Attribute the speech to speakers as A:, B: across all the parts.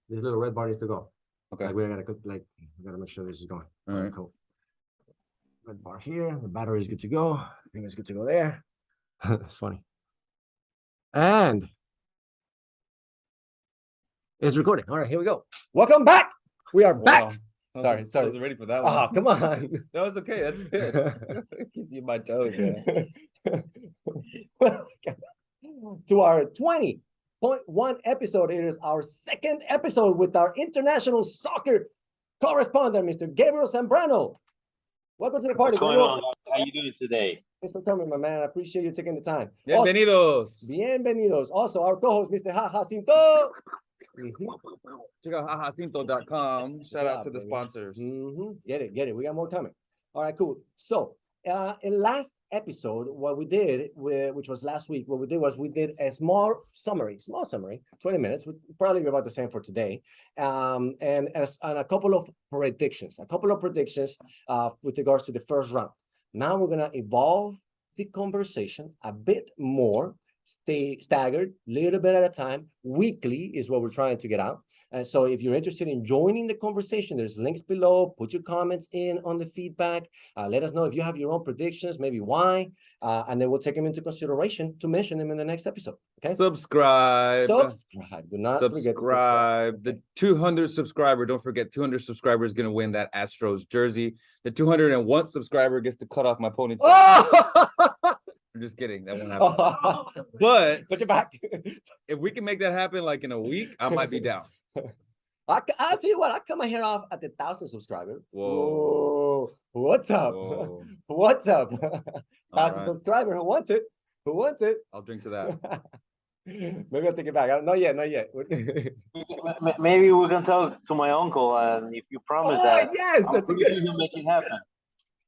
A: This little red bar needs to go.
B: Okay.
A: Like we gotta make sure this is going.
B: All right.
A: Cool. Red bar here. The battery is good to go. I think it's good to go there. It's funny. And it's recording. All right, here we go. Welcome back. We are back.
B: Sorry. I wasn't ready for that one.
A: Oh, come on.
B: That was okay. That's good. Keeps you my toes, man.
A: To our 20.1 episode. It is our second episode with our international soccer correspondent, Mr. Gabriel Zambrano. Welcome to the party.
C: What's going on? How you doing today?
A: Thanks for coming, my man. I appreciate you taking the time.
B: Bienvenidos.
A: Bienvenidos. Also, our co-host, Mr. Jacinto.
B: Check out jajacinto.com. Shout out to the sponsors.
A: Get it. We got more coming. All right, cool. So, in last episode, what we did, which was last week, what we did was we did a small summary, 20 minutes, probably about the same for today, and a couple of predictions with regards to the first round. Now we're gonna evolve the conversation a bit more, stay staggered, little bit at a time. Weekly is what we're trying to get out. And so if you're interested in joining the conversation, there's links below. Put your comments in on the feedback. Let us know if you have your own predictions, maybe why, and then we'll take them into consideration to mention them in the next episode. Okay.
B: Subscribe.
A: Do not forget to subscribe.
B: The 200 subscriber. Don't forget, 200 subscribers going to win that Astros jersey. The 201 subscriber gets to cut off my ponytail.
A: Oh!
B: I'm just kidding. That won't happen. But
A: look it back.
B: If we can make that happen like in a week, I might be down.
A: I'll tell you what, I'll cut my hair off at the 1,000 subscriber.
B: Whoa.
A: What's up?
B: Whoa.
A: What's up? 1,000 subscriber. Who wants it?
B: I'll drink to that.
A: Maybe I'll take it back. Not yet.
C: Maybe we can talk to my uncle, and if you promise that,
A: yes,
C: I'm pretty sure he'll make it happen.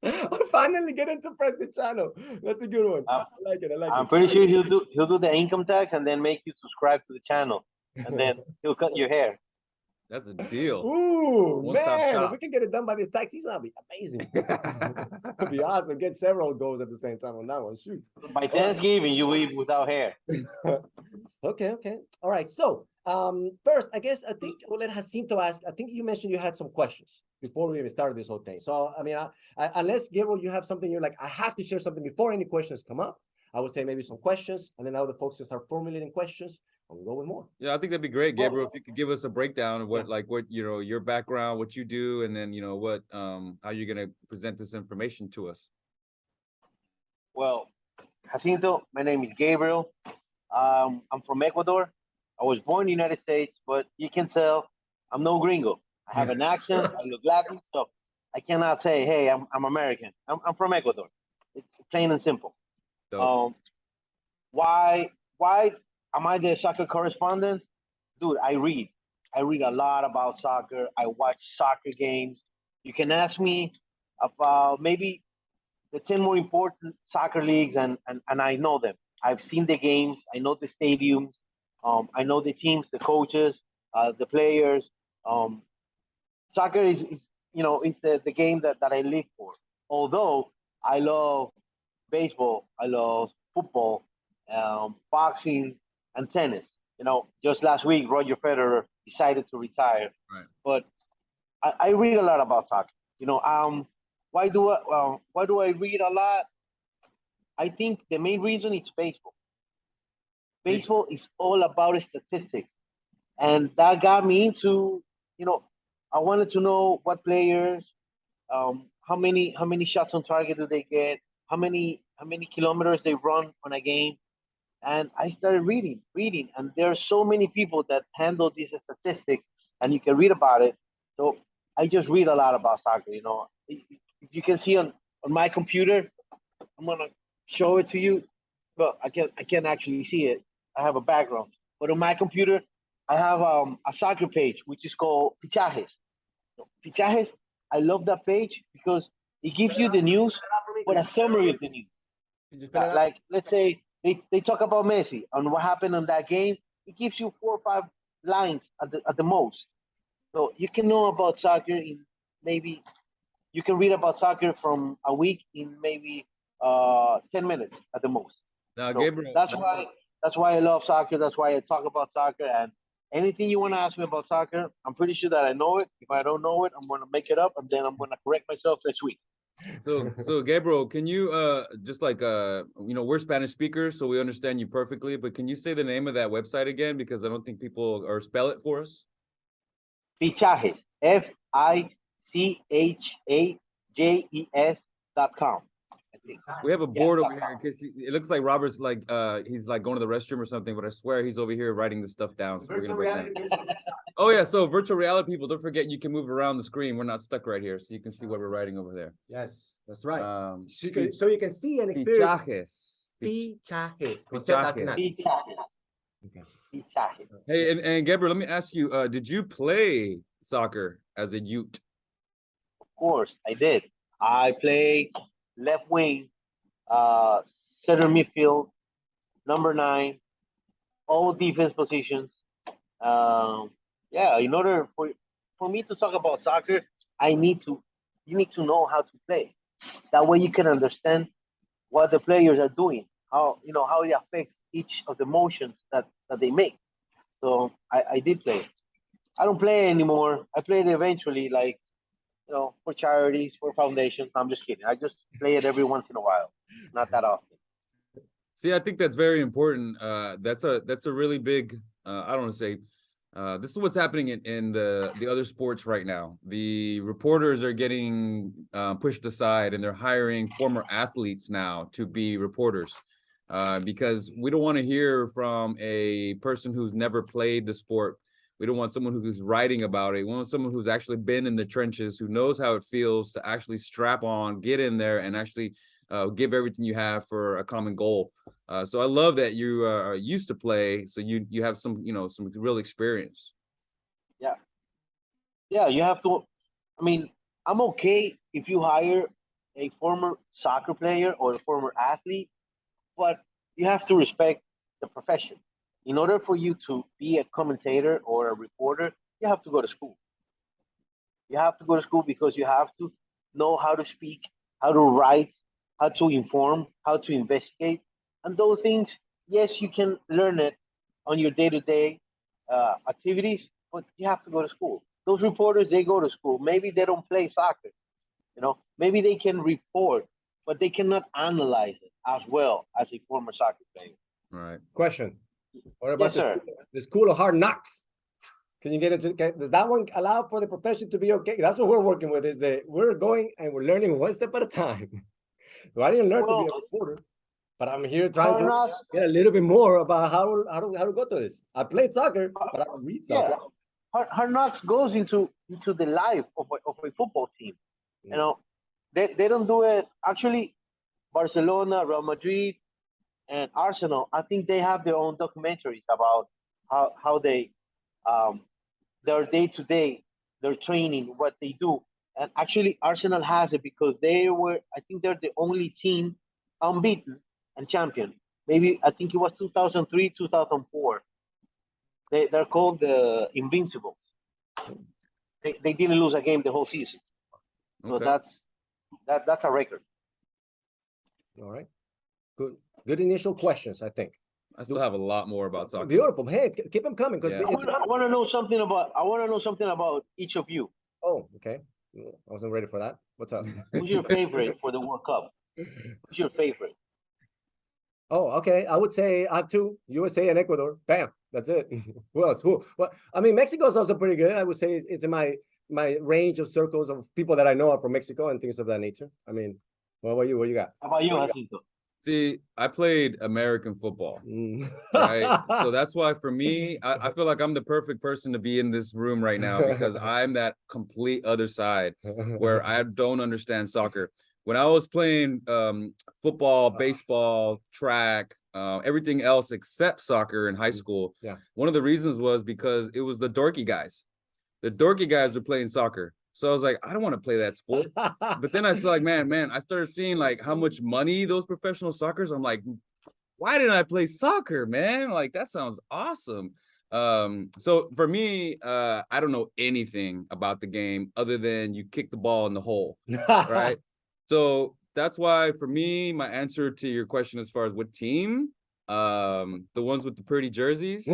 A: I'm finally getting to press the channel. That's a good one. I like it.
C: I'm pretty sure he'll do the income tax and then make you subscribe to the channel, and then he'll cut your hair.
B: That's a deal.
A: Ooh, man, if we can get it done by this tax season, that'll be amazing. It'll be awesome. Get several goals at the same time on that one. Shoot.
C: By Thanksgiving, you leave without hair.
A: Okay. All right. So, first, I think we'll let Jacinto ask. I think you mentioned you had some questions before we even started this whole thing. So, I mean, unless, Gabriel, you have something you're like, I have to share something before any questions come up, I would say maybe some questions, and then now the folks can start formulating questions. We'll go with more.
B: Yeah, I think that'd be great, Gabriel. If you could give us a breakdown of what your background, what you do, and then what how you're gonna present this information to us.
C: Well, Jacinto, my name is Gabriel. I'm from Ecuador. I was born in the United States, but you can tell I'm no gringo. I have an accent. I look Latin, so I cannot say, "Hey, I'm American." I'm from Ecuador. It's plain and simple. Why am I the soccer correspondent? Dude, I read a lot about soccer. I watch soccer games. You can ask me about maybe the 10 more important soccer leagues, and I know them. I've seen the games. I know the stadiums. I know the teams, the coaches, the players. Soccer is the game that I live for. Although I love baseball, I love football, boxing, and tennis. Just last week, Roger Federer decided to retire.
B: Right.
C: But I read a lot about soccer. Why do I read a lot? I think the main reason is baseball. Baseball is all about statistics, and that got me into. I wanted to know what players, how many shots on target do they get, how many kilometers they run on a game. And I started reading, and there are so many people that handle these statistics, and you can read about it. So I just read a lot about soccer. If you can see on my computer, I'm gonna show it to you. But I can't actually see it. I have a background, but on my computer, I have a soccer page which is called Fichajes. So, Fichajes, I love that page because it gives you the news, but a summary of the news. Like, let's say they talk about Messi and what happened in that game. It gives you 4 or 5 lines at the most. So you can know about soccer in maybe, you can read about soccer from a week in maybe 10 minutes at the most.
B: Now,
C: So
B: Gabriel,
C: that's why I love soccer. That's why I talk about soccer, and anything you want to ask me about soccer, I'm pretty sure that I know it. If I don't know it, I'm going to make it up, and then I'm going to correct myself next week.
B: So Gabriel, can you just like we're Spanish speakers, so we understand you perfectly, but can you say the name of that website again? Because I don't think people or spell it for us.
C: Fichajes, FICHAJES.com.
B: We have a board over here because it looks like Robert's like he's like going to the restroom or something, but I swear he's over here writing this stuff down. So we're gonna break down. Oh yeah, so virtual reality people, don't forget you can move around the screen. We're not stuck right here, so you can see what we're writing over there.
A: Yes, that's right.
B: So
A: So you can see and experience.
B: Fichajes.
C: Fichajes.
A: Okay.
C: Fichajes.
B: Hey, and Gabriel, let me ask you, did you play soccer as a youth?
C: Of course, I did. I played left wing, center midfield, number 9, all defense positions. In order for me to talk about soccer, you need to know how to play. That way you can understand what the players are doing, how it affects each of the motions that they make. So I did play. I don't play anymore. I played eventually, like, for charities, for foundations. I'm just kidding. I just play it every once in a while, not that often.
B: See, I think that's very important. That's a really big. I don't want to say. This is what's happening in the other sports right now. The reporters are getting pushed aside, and they're hiring former athletes now to be reporters, because we don't want to hear from a person who's never played the sport. We don't want someone who's writing about it. We want someone who's actually been in the trenches, who knows how it feels to actually strap on, get in there, and actually give everything you have for a common goal. So I love that you used to play, so you have some real experience.
C: Yeah, you have to. I mean, I'm okay if you hire a former soccer player or a former athlete, but you have to respect the profession. In order for you to be a commentator or a reporter, you have to go to school. You have to go to school because you have to know how to speak, how to write, how to inform, how to investigate. And those things, yes, you can learn it on your day-to-day activities, but you have to go to school. Those reporters, they go to school. Maybe they don't play soccer, maybe they can report, but they cannot analyze it as well as a former soccer player.
B: Right.
A: Question. What about
C: Yes, sir.
A: the School of Hard Knocks? Can you get into, does that one allow for the profession to be okay? That's what we're working with, is that we're going and we're learning one step at a time. So I didn't learn to be a reporter, but I'm here trying to get a little bit more about how to go through this. I played soccer, but I don't read soccer.
C: Hard Knocks goes into the life of a football team. They don't do it. Actually, Barcelona, Real Madrid, and Arsenal, I think they have their own documentaries about how they their day-to-day, their training, what they do. And actually, Arsenal has it because I think they're the only team unbeaten and champion. Maybe, I think it was 2003, 2004. They're called the Invincibles. They didn't lose a game the whole season. So
B: Okay.
C: that's a record.
A: All right. Good initial questions, I think.
B: I still have a lot more about soccer.
A: Beautiful. Hey, keep them coming, because
B: Yeah.
C: I want to know something about each of you.
A: Oh, okay. I wasn't ready for that. What's up?
C: Who's your favorite for the World Cup? Who's your favorite?
A: Oh, okay. I would say I have 2, USA and Ecuador. Bam. That's it. Who else? Well, I mean, Mexico is also pretty good. I would say it's in my range of circles of people that I know are from Mexico and things of that nature. I mean, what about you? What you got?
C: How about you, Jacinto?
B: See, I played American football,
A: Mm.
B: right? So that's why for me, I feel like I'm the perfect person to be in this room right now, because I'm that complete other side where I don't understand soccer. When I was playing football, baseball, track, everything else except soccer in high school, one of the reasons was because it was the dorky guys. The dorky guys were playing soccer. So I was like, I don't want to play that sport. But then I was like, man, I started seeing like how much money those professional soccers. I'm like, why didn't I play soccer, man? Like, that sounds awesome. So for me, I don't know anything about the game other than you kick the ball in the hole, right? So that's why for me, my answer to your question as far as what team, The ones with the pretty jerseys.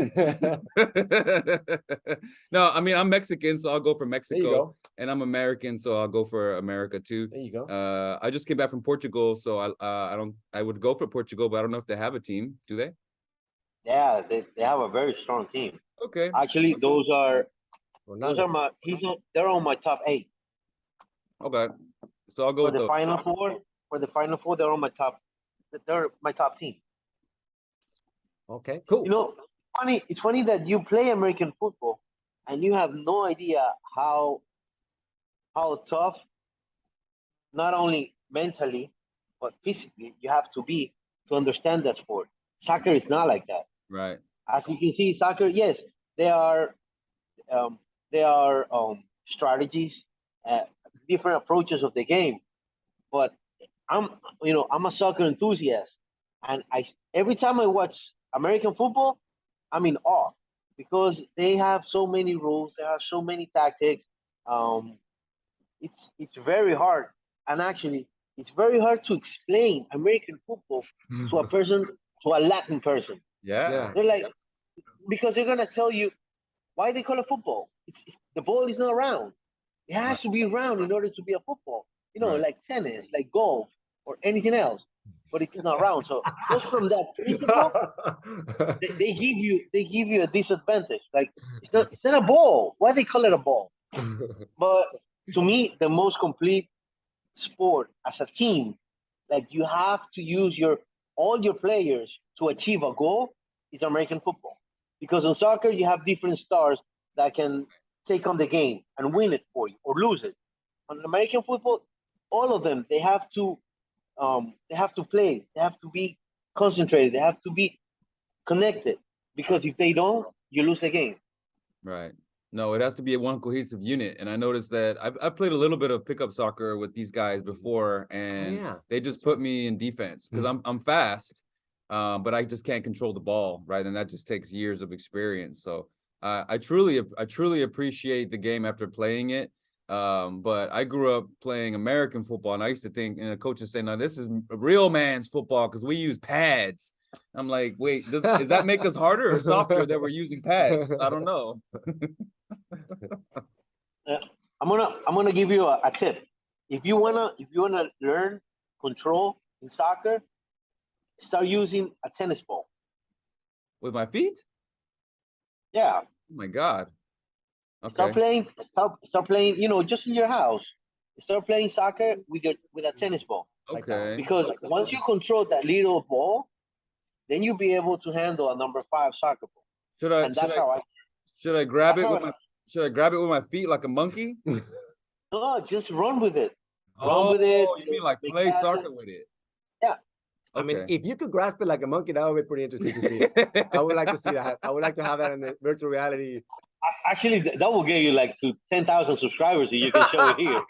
B: No, I mean, I'm Mexican, so I'll go for
A: There you
B: Mexico.
A: go.
B: And I'm American, so I'll go for America too.
A: There you go.
B: I just came back from Portugal, so I would go for Portugal, but I don't know if they have a team. Do they?
C: Yeah, they have a very strong team.
B: Okay.
C: Actually, those are
A: Ronaldo.
C: my they're on my top 8.
B: Okay. So I'll go
C: For
B: with
C: the final four, they're on my top. They're my top team.
A: Okay, cool.
C: You know, it's funny that you play American football and you have no idea how tough, not only mentally but physically, you have to be to understand that sport. Soccer is not like that.
B: right.
C: As you can see, soccer, yes, there are um, strategies, uh, different approaches of the game. But I'm a soccer enthusiast, and every time I watch American football, I'm in awe because they have so many rules, they have so many tactics. Um, it's very hard, and actually, it's very hard to explain American football to a person, to a Latin person.
B: Yeah.
C: They're like, because they're gonna tell you why they call it football. The ball is not round. It has to be round in order to be a football.
B: Right.
C: Like tennis, like golf, or anything else. But it's not round. So just from that principle, they give you a disadvantage. Like it's not a ball. Why they call it a ball? But to me, the most complete sport as a team, like you have to use all your players to achieve a goal, is American football. Because in soccer you have different stars that can take on the game and win it for you or lose it. On American football, all of them they have to play, they have to be concentrated, they have to be connected. Because if they don't, you lose the game.
B: Right. No, it has to be a one cohesive unit. And I noticed that I've played a little bit of pickup soccer with these guys before, and
A: yeah.
B: they just put me in defense because I'm fast, but I just can't control the ball, right? And that just takes years of experience. So I truly appreciate the game after playing it. But I grew up playing American football, and I used to think, and the coaches say, "No, this is a real man's football because we use pads." I'm like, wait, does that make us harder or softer that we're using pads? I don't know.
C: Uh, I'm gonna give you a tip. If you wanna learn control in soccer, start using a tennis ball.
B: With my feet?
C: Yeah,
B: Oh my God.
C: start
B: Okay.
C: playing. Start playing. Just in your house. Start playing soccer with a tennis ball.
B: Okay.
C: Because once you control that little ball, then you'll be able to handle a number 5 soccer ball.
B: Should I
C: And that's how I.
B: should I grab
C: That's
B: it
C: how
B: with my feet like a monkey?
C: No, just run with it.
B: Oh,
C: Run with it.
B: you mean like
C: make
B: play
C: passes.
B: soccer with it?
C: Yeah.
A: I mean,
B: Okay.
A: if you could grasp it like a monkey, that would be pretty interesting to see. I would like to see that. I would like to have that in the virtual reality.
C: Actually, that will get you like to 10,000 subscribers, so you can show it here.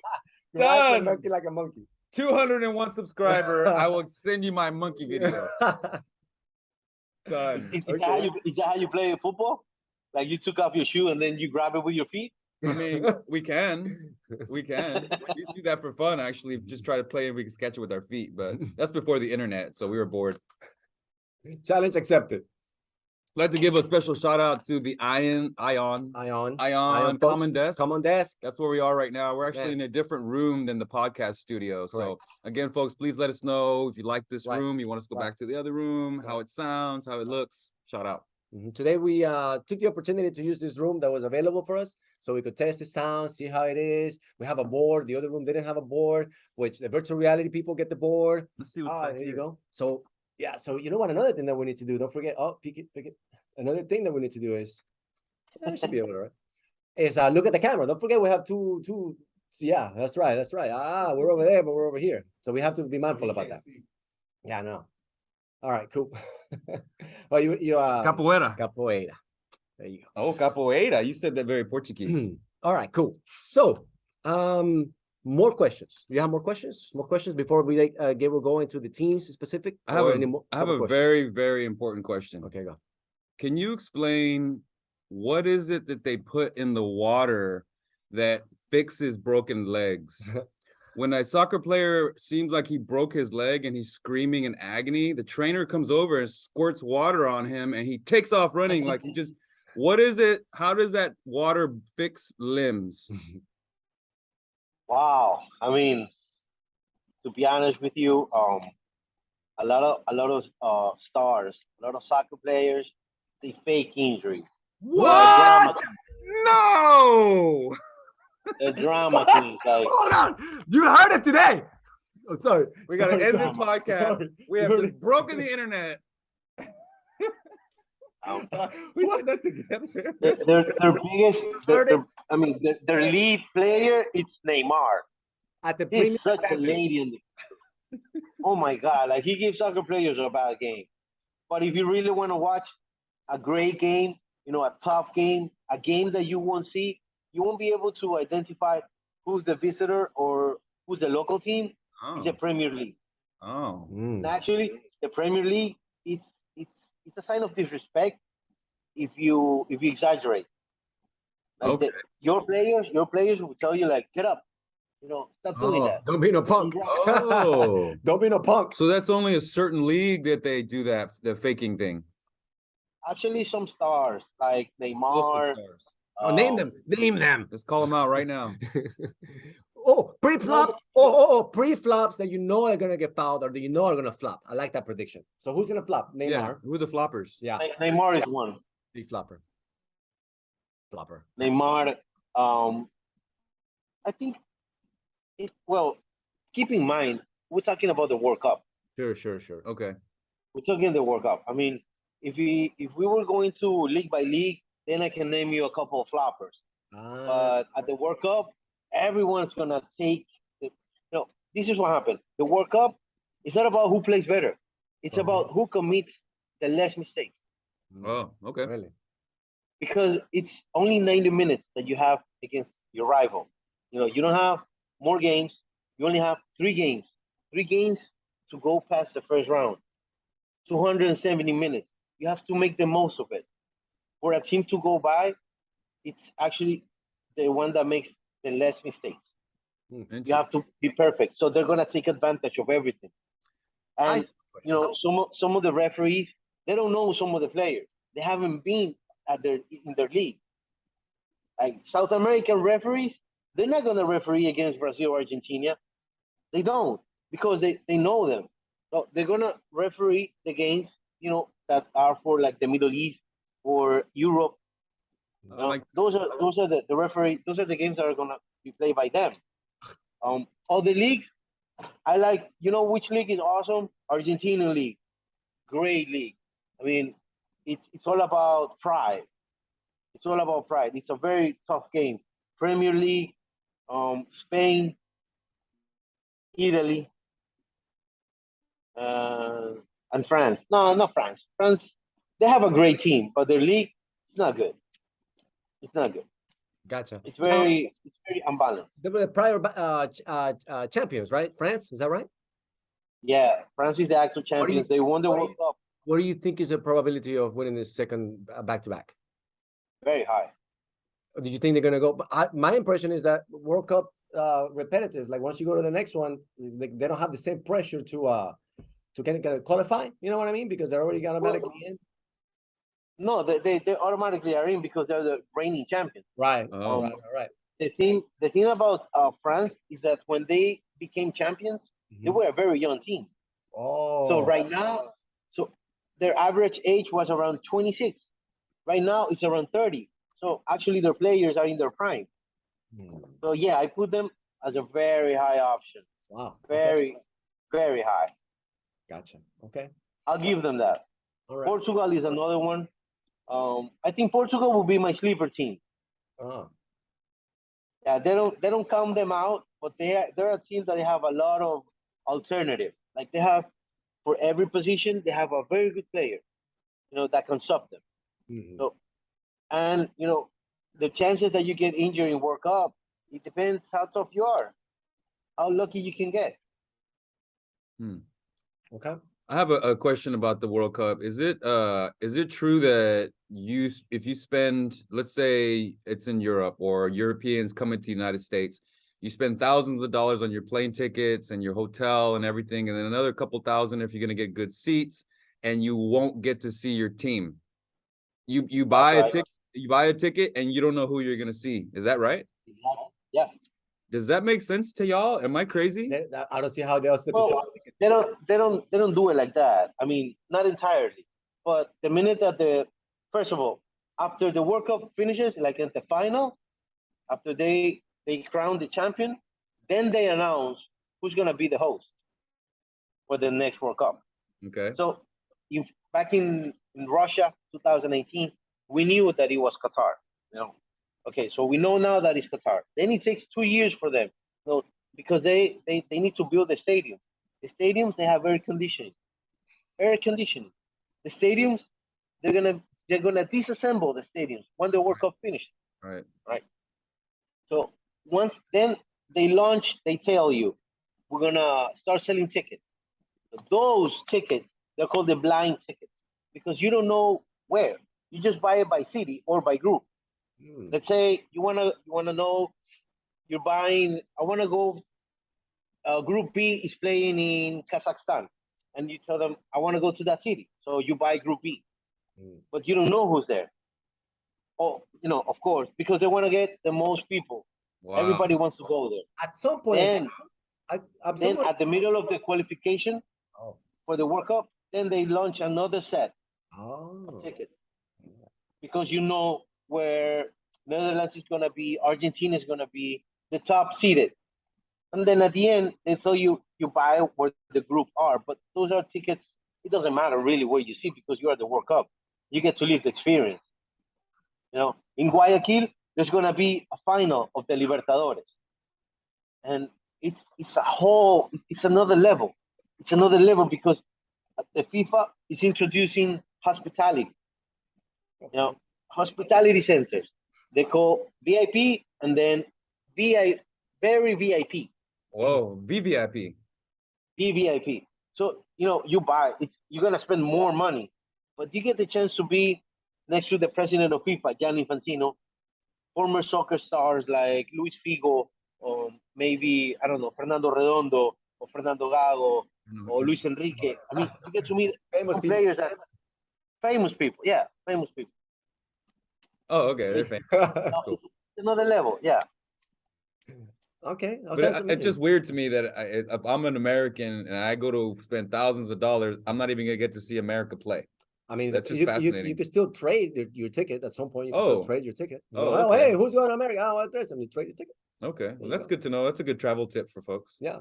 A: Grasp
B: Done.
A: a monkey like a monkey.
B: 201 subscriber. I will send you my monkey video. Done.
C: Is that how you play football? Like you took off your shoe and then you grab it with your feet?
B: I mean, we can. We used to do that for fun, actually. Just try to play and we can sketch it with our feet. But that's before the internet, so we were bored.
A: Challenge accepted.
B: I'd like to give a special shout out to the Ion
A: Folks.
B: Common Desk.
A: Common Desk.
B: That's where we are right now. We're actually
A: Man.
B: in a different room than the podcast studio. So again, folks, please let us know if you like this room, you want us to go back to the other room, how it sounds, how it looks. Shout out.
A: Today we took the opportunity to use this room that was available for us so we could test the sound, see how it is. We have a board. The other room didn't have a board, which the virtual reality people get the board.
B: Let's see what's back
A: there
B: here.
A: you go. So yeah, so you know what, another thing that we need to do, don't forget, pick it. Another thing that we need to do is, I should be able to, right? Is look at the camera. Don't forget we have two. Yeah, that's right. We're over there, but we're over here. So we have to be mindful about that. Yeah, no. All right, cool. Well, you
B: Capoeira.
A: Capoeira. There you go.
B: Oh, capoeira. You said that very Portuguese.
A: All right, cool. So, more questions. Do you have more questions? More questions before we Gabriel go into the teams specific?
B: I have a
A: questions?
B: very, very important question.
A: Okay, go.
B: Can you explain what is it that they put in the water that fixes broken legs? when a soccer player seems like he broke his leg and he's screaming in agony, the trainer comes over and squirts water on him and he takes off running like he just, what is it? How does that water fix limbs?
C: Wow. I mean, to be honest with you, a lot of stars, a lot of soccer players, they fake injuries.
A: What?
B: No!
C: The drama
A: What?
C: queens, like
A: Hold on. You heard it today. Oh, sorry.
B: We gotta
A: Sorry,
B: end this
A: sorry.
B: podcast.
A: Sorry.
B: We have just broken the internet. We
A: What?
B: said that together.
C: their biggest,
A: Heard it
C: I mean, their lead player is Neymar.
A: at the
C: He's
A: premium
C: such a
A: advantage.
C: lady in the, oh my God, like he gives soccer players a bad game. But if you really want to watch a great game, you know, a tough game, a game that you won't see, you won't be able to identify who's the visitor or who's the local team. It's the
B: Oh,
C: Premier League.
B: oh.
A: Mm.
C: Naturally, the Premier League, it's a sign of disrespect if you exaggerate. Like
B: Okay.
C: your players will tell you like, get up, you know, stop doing that.
A: Don't be no punk.
B: Oh.
A: Don't be no punk.
B: So that's only a certain league that they do that, the faking thing.
C: Actually, some stars like
B: Also
C: Neymar.
B: stars.
A: Oh, name them. Name them.
B: Let's call them out right now.
A: Oh, pre-flops. Oh, pre-flops that you know are gonna get fouled or that you know are gonna flop. I like that prediction. So who's gonna flop? Neymar.
B: Yeah. Who are the floppers?
A: Yeah.
C: Neymar is one.
A: Big flopper. Flopper.
C: Neymar. I think well, keep in mind we're talking about the World Cup.
A: Sure.
B: Okay.
C: We're talking the World Cup. I mean, if we were going to league by league, then I can name you a couple of floppers. But at the World Cup, everyone's gonna take. This is what happened. The World Cup is not about who plays better. It's about who commits the less mistakes.
B: Oh, okay.
A: Really?
C: Because it's only 90 minutes that you have against your rival. You know, you don't have more games. You only have 3 games. 3 games to go past the first round. 270 minutes. You have to make the most of it. For a team to go by, it's actually the one that makes the less mistakes. You have to be perfect. So they're gonna take advantage of everything. And you know, some of the referees, they don't know some of the players. They haven't been in their league. Like South American referees, they're not gonna referee against Brazil or Argentina. They don't, because they know them. So they're gonna referee the games, you know, that are for like the Middle East or Europe. Those are the referee. Those are the games that are gonna be played by them. All the leagues, I like. You know which league is awesome? Argentinian league, great league. I mean, it's all about pride. It's all about pride. It's a very tough game. Premier League, Spain, Italy, and France. No, not France. France, they have a great team, but their league is not good. It's not good.
A: Gotcha.
C: It's very unbalanced.
A: They were the prior champions, right? France, is that right?
C: Yeah, France is the actual champions. They won the World Cup.
A: What do you think is the probability of winning this second back-to-back?
C: Very high.
A: Do you think they're gonna go? But my impression is that World Cup repetitive. Like once you go to the next one, they don't have the same pressure to kind of qualify. You know what I mean? Because they're already automatically in.
C: No, they automatically are in because they're the reigning champions.
A: Right.
B: Oh.
A: Right.
C: The thing about France is that when they became champions, they were a very young team.
A: Oh.
C: So right now, their average age was around 26. Right now, it's around 30. So actually, their players are in their prime. So yeah, I put them as a very high option.
A: Wow.
C: Very high.
A: Gotcha. Okay.
C: I'll give them that.
A: All right.
C: Portugal is another one. I think Portugal will be my sleeper team.
A: Oh.
C: Yeah, they don't count them out, but they're a team that they have a lot of alternative. Like they have for every position, they have a very good player, you know, that can stop them. So, and you know, the chances that you get injured in World Cup, it depends how tough you are, how lucky you can get.
A: Okay.
B: I have a question about the World Cup. Is it true that if you spend, let's say it's in Europe or Europeans coming to the United States, You spend thousands of dollars on your plane tickets and your hotel and everything, and then another couple thousand if you're going to get good seats, and you won't get to see your team. You buy a ticket, and you don't know who you're going to see. Is that right?
C: Yeah.
B: Does that make sense to y'all? Am I crazy?
A: I don't see how they also
C: Well, they don't do it like that. I mean, not entirely. But the minute that first of all, after the World Cup finishes, like at the final, after they crown the champion, then they announce who's gonna be the host for the next World Cup.
B: Okay.
C: So back in Russia, 2018, we knew that it was Qatar. You know, okay, so we know now that it's Qatar. Then it takes 2 years for them, you know, because they need to build the stadium. The stadiums, they have air conditioning. Air conditioning. The stadiums, they're gonna disassemble the stadiums when the World Cup finishes.
B: Right.
C: Right. So once then they launch, they tell you we're gonna start selling tickets. Those tickets, they're called the blind tickets because you don't know where. You just buy it by city or by group. Let's say you wanna know you're buying. I wanna go. Group B is playing in Kazakhstan, and you tell them I want to go to that city. So you buy Group B, but you don't know who's there. Oh, you know, of course, because they want to get the most people.
B: Wow.
C: Everybody wants to go there.
A: At some point,
C: then at the middle of the qualification for the World Cup, then they launch another set of tickets because you know where Netherlands is going to be, Argentina is going to be the top seeded. And then at the end, they tell you buy where the group are. But those are tickets. It doesn't matter really where you see because you are the World Cup. You get to live the experience. You know, in Guayaquil, there's going to be a final of the Libertadores. And it's another level. It's another level because the FIFA is introducing hospitality. You know, hospitality centers. They call VIP and then very VIP.
B: Whoa, VVIP.
C: VVIP. So, you know, you buy it, you're gonna spend more money, but you get the chance to be next to the president of FIFA, Gianni Infantino, former soccer stars like Luis Figo, or maybe, I don't know, Fernando Redondo, or Fernando Gago, or Luis Enrique. I mean, you get to meet
A: famous
C: players that famous people. Yeah, famous people.
B: Oh, okay. They're famous. Cool.
C: It's another level, yeah.
A: Okay.
B: But it's just weird to me that if I'm an American and I go to spend thousands of dollars, I'm not even gonna get to see America play.
A: I mean,
B: that's just fascinating.
A: You can still trade your ticket at some point. You can still trade your ticket.
B: Okay.
A: Hey, who's going to America? Oh, I trade some. You trade your ticket.
B: Okay, well, that's good to know. That's a good travel tip for folks.
A: Yeah.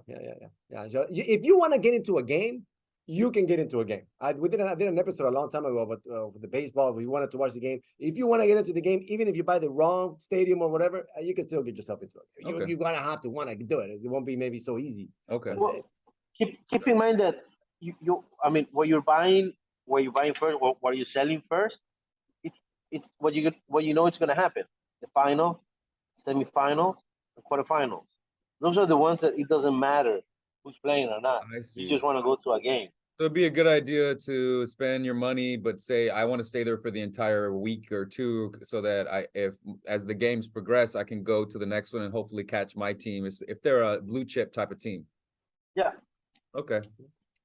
A: So if you want to get into a game, you can get into a game. I did an episode a long time ago about the baseball. If you wanted to watch the game, if you want to get into the game, even if you buy the wrong stadium or whatever, you can still get yourself into it.
B: Okay.
A: You're gonna have to want to do it. It won't be maybe so easy.
B: Okay.
C: Well, keep in mind that I mean, what you're buying first, or what you're selling first, it's what you know it's gonna happen. The final, semifinals, and quarterfinals. Those are the ones that it doesn't matter who's playing or not.
B: I see.
C: You just want to go to a game.
B: So it'd be a good idea to spend your money, but say I want to stay there for the entire week or two, so that as the games progress, I can go to the next one and hopefully catch my team if they're a blue chip type of team.
C: Yeah.
B: Okay,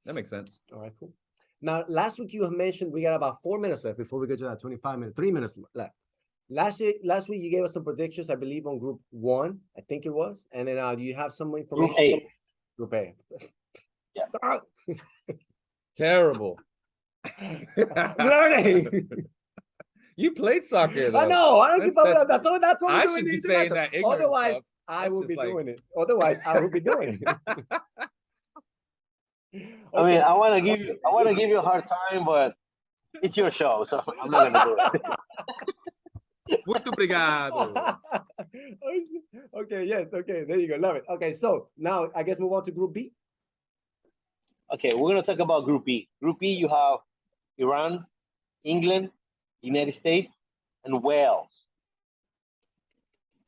B: that makes sense.
A: All right, cool. Now, last week you have mentioned we got about 4 minutes left before we get to that 25 minutes. 3 minutes left. Last week you gave us some predictions, I believe, on Group 1. I think it was, and then do you have some information?
C: Group A.
A: Group A.
C: Yeah.
B: Terrible.
A: Learning.
B: You played soccer, though.
A: I know. I don't give a that's what
B: I
A: we're
B: should
A: doing.
B: be saying that ignorant
A: Otherwise,
B: stuff.
A: I will be doing it. Otherwise, I will be doing it.
C: I mean, I want to give you a hard time, but it's your show, so I'm not gonna do it.
B: Muito obrigado.
A: Okay, yes, okay, there you go. Love it. Okay, so now I guess move on to Group B.
C: Okay, we're gonna talk about Group B. Group B, you have Iran, England, United States, and Wales.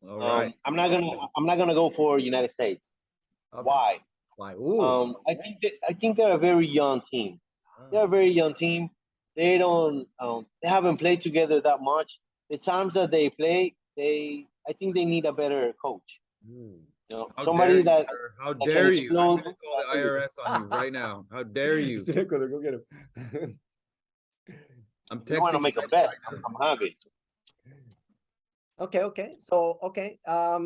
B: All right.
C: I'm not gonna go for United States.
A: Okay.
C: Why?
A: Why? Ooh.
C: I think they're a very young team. They're a very young team. They don't they haven't played together that much. The times that they play, I think they need a better coach. You know,
B: How
C: somebody
B: dare you,
C: that
B: sir. How
C: that
B: dare
C: can
B: you? I'm
C: explode.
B: gonna call the IRS on you right now. How dare you?
A: He's in Ecuador, go get him.
B: I'm
C: You want to
B: texting
C: make a
B: you
C: bet?
B: right now.
C: I'm happy.
A: Okay. So, okay. All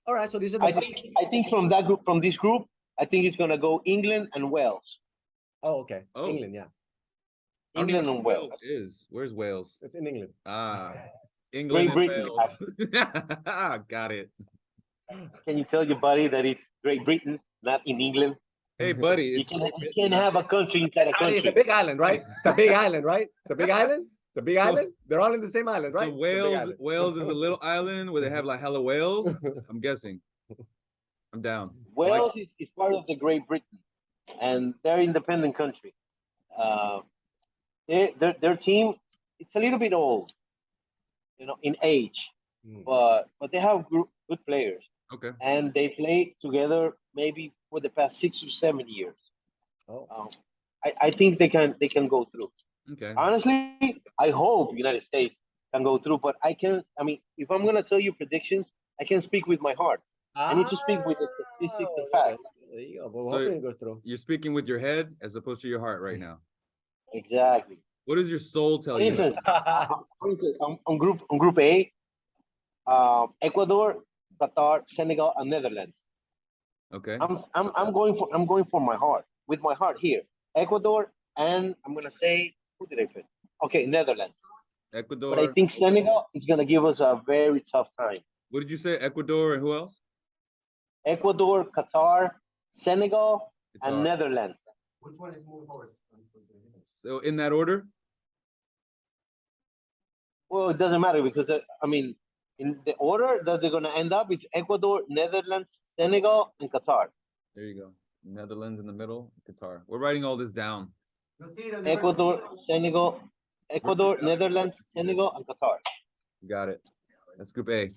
A: right. So these are the.
C: I think from this group, I think it's gonna go England and Wales.
A: Oh, okay.
B: Oh.
A: England, yeah.
B: I don't even
C: England
B: know
C: and
B: where
C: Wales.
B: Wales is. Where's Wales?
A: It's in England.
B: Ah, England
C: Great
B: and
C: Britain.
B: Wales. Got it.
C: Can you tell your buddy that it's Great Britain, not in England?
B: Hey, buddy,
C: You
B: it's
C: can
B: Great
C: you
B: Britain,
C: can't
B: not
C: have a country inside a
A: It's a
C: country.
A: big island, right? It's a big island, right? It's a big island. The big
B: So-
A: island. They're all in the same island, right?
B: So
A: It's a big
B: Wales,
A: island.
B: Wales is a little island where they have like hella whales. I'm guessing. I'm down.
C: Wales is part of the Great Britain, and they're independent country. Their team, it's a little bit old, you know, in age,
A: Hmm.
C: but they have good players,
B: Okay.
C: and they played together maybe for the past 6 or 7 years.
A: Oh.
C: I think they can go through.
B: Okay.
C: Honestly, I hope United States can go through, but I can. I mean, if I'm gonna tell you predictions, I can speak with my heart. I need to speak with the statistics and
A: okay.
C: facts.
A: There you go. Well,
B: So-
A: hopefully it goes through.
B: You're speaking with your head as opposed to your heart right now.
C: Exactly.
B: What does your soul tell
C: For
B: you?
C: instance, on group A, Ecuador, Qatar, Senegal, and Netherlands.
B: Okay.
C: I'm going for my heart, with my heart here. Ecuador, and I'm gonna say, who did I pick? Okay, Netherlands. But I
B: Ecuador.
C: think Senegal is gonna give us a very tough time.
B: What did you say? Ecuador and who else?
C: Ecuador, Qatar, Senegal, and
B: Qatar.
C: Netherlands.
A: Which one is moving forward?
B: So in that order?
C: Well, it doesn't matter because I mean, in the order that they're gonna end up is Ecuador, Netherlands, Senegal, and Qatar.
B: There you go. Netherlands in the middle, Qatar. We're writing all this down.
C: Ecuador, Senegal, Ecuador, Netherlands, Senegal, and Qatar.
B: Got it. That's group A.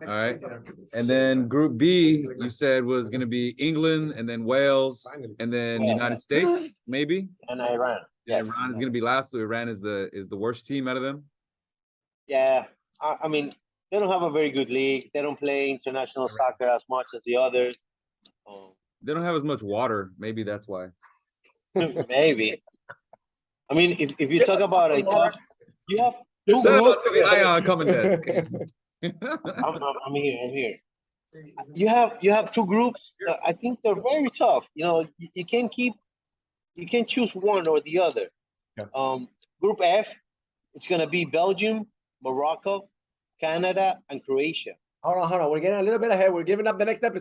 B: All right. And then group B, you said was going to be England and then Wales and then
C: Yeah.
B: United States, maybe.
C: And Iran.
B: And
C: Yes.
B: Iran is going to be last. So Iran is the worst team out of them.
C: Yeah. I mean, they don't have a very good league. They don't play international soccer as much as the others.
B: They don't have as much water. Maybe that's why.
C: Maybe. I mean, if you talk about it, you have two
B: Shout out
C: groups.
B: to the Ion coming desk.
C: I'm here. You have two groups. That I think they're very tough. You know, you can't choose one or the other.
A: Yeah.
C: Group F, it's gonna be Belgium, Morocco, Canada, and Croatia.
A: Hold on. We're getting a little bit ahead. We're giving up the next episode.